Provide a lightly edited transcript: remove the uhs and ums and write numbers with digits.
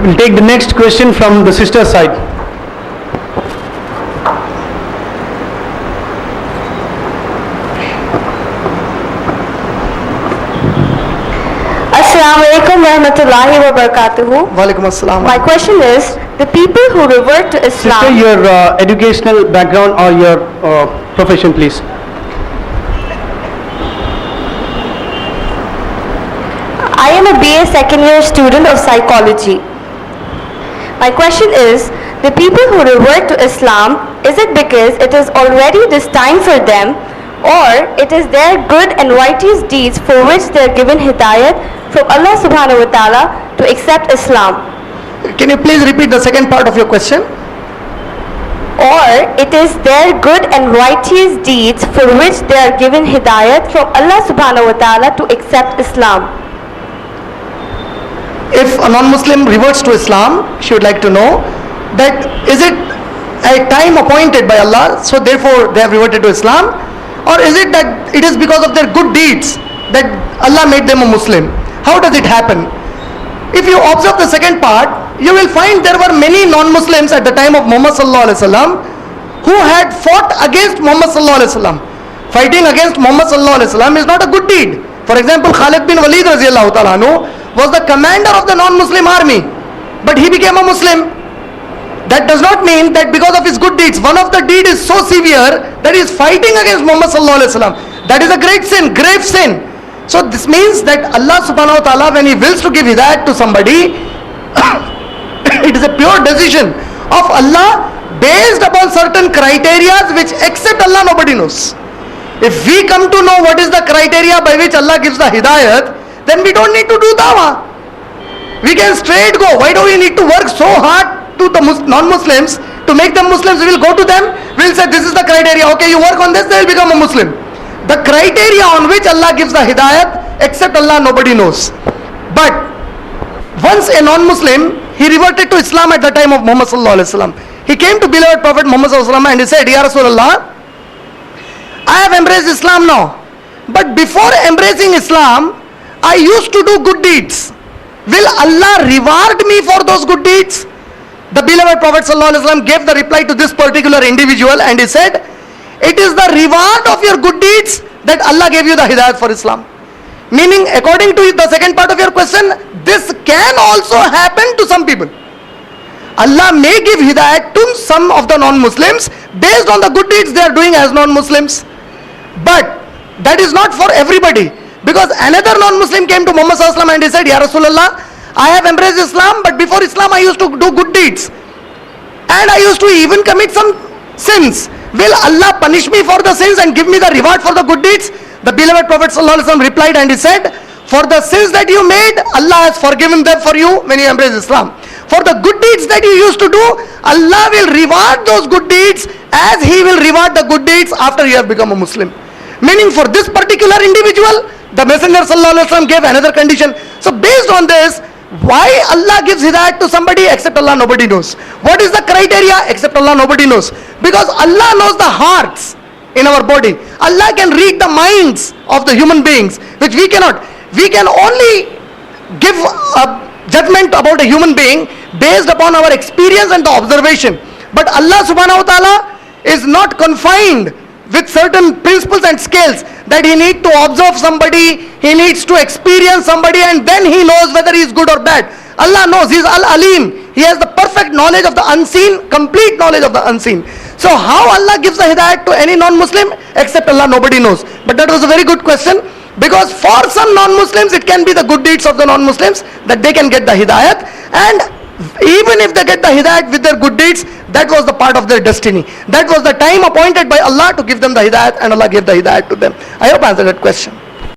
We'll take the next question from the sister side. Assalamu alaikum warahmatullahi wabarakatuh. Walaikum assalam. My question is, the people who revert to Sister, Islam, your educational background or your profession, please. I am a BA second year student of psychology. My question is, the people who revert to Islam, is it because it is already destined for them, or it is their good and righteous deeds for which they are given hidayat from Allah subhanahu wa ta'ala to accept Islam? Can you please repeat the second part of your question? Or it is their good and righteous deeds for which they are given hidayat from Allah subhanahu wa ta'ala to accept Islam? If a non-Muslim reverts to Islam, she would like to know that is it a time appointed by Allah, so therefore they have reverted to Islam, or is it that it is because of their good deeds that Allah made them a Muslim? How does it happen? If you observe the second part, you will find there were many non-Muslims at the time of Muhammad sallallahu alaihi wasallam who had fought against Muhammad sallallahu alaihi wasallam. Fighting against Muhammad sallallahu alaihi wasallam is not a good deed. For example, Khalid bin Walid radiyallahu ta'ala anhu was the commander of the non-Muslim army, but he became a Muslim. That does not mean that because of his good deeds, one of the deed is so severe that he is fighting against Muhammad sallallahu alaihi wasallam. That is a great sin, grave sin. So this means that Allah subhanahu wa ta'ala, when He wills to give hidayat to somebody, it is a pure decision of Allah based upon certain criteria which except Allah nobody knows. If we come to know what is the criteria by which Allah gives the hidayat, then we don't need to do dawah. We can straight go. Why do we need to work so hard to the non-Muslims to make them Muslims? We will go to them, we will say this is the criteria, okay, you work on this, they will become a Muslim. The criteria on which Allah gives the hidayat, except Allah nobody knows. But once a non-Muslim, he reverted to Islam at the time of Muhammad sallallahu alaihi wasallam. He came to beloved Prophet Muhammad sallallahu alaihi wasallam and he said, Ya Rasulullah, I have embraced Islam now, but before embracing Islam, I used to do good deeds. Will Allah reward me for those good deeds? The beloved Prophet ﷺ gave the reply to this particular individual and he said, it is the reward of your good deeds that Allah gave you the hidayat for Islam. Meaning, according to the second part of your question, this can also happen to some people. Allah may give hidayat to some of the non-Muslims based on the good deeds they are doing as non-Muslims. But that is not for everybody. Because another non-Muslim came to Muhammad sallallahu alaihi wasallam and he said, Ya Rasulullah, I have embraced Islam, but before Islam I used to do good deeds. And I used to even commit some sins. Will Allah punish me for the sins and give me the reward for the good deeds? The beloved Prophet sallallahu alaihi wasallam replied and he said, for the sins that you made, Allah has forgiven them for you when you embrace Islam. For the good deeds that you used to do, Allah will reward those good deeds as He will reward the good deeds after you have become a Muslim. Meaning for this particular individual, the Messenger sallallahu alaihi wasallam gave another condition. So based on this, why Allah gives hidayat to somebody except Allah nobody knows. What is the criteria? Except Allah nobody knows. Because Allah knows the hearts in our body. Allah can read the minds of the human beings, which we cannot. We can only give a judgment about a human being based upon our experience and the observation. But Allah subhanahu wa ta'ala is not confined with certain principles and scales that He needs to observe somebody, He needs to experience somebody, and then He knows whether he is good or bad. Allah knows, He is Al-Alim. He has the perfect knowledge of the unseen, complete knowledge of the unseen. So how Allah gives the hidayat to any non-Muslim? Except Allah nobody knows. But that was a very good question, because for some non-Muslims it can be the good deeds of the non-Muslims that they can get the hidayat, and even if they get the hidayat with their good deeds, that was the part of their destiny. That was the time appointed by Allah to give them the hidayat, and Allah gave the hidayat to them. I hope I answered that question.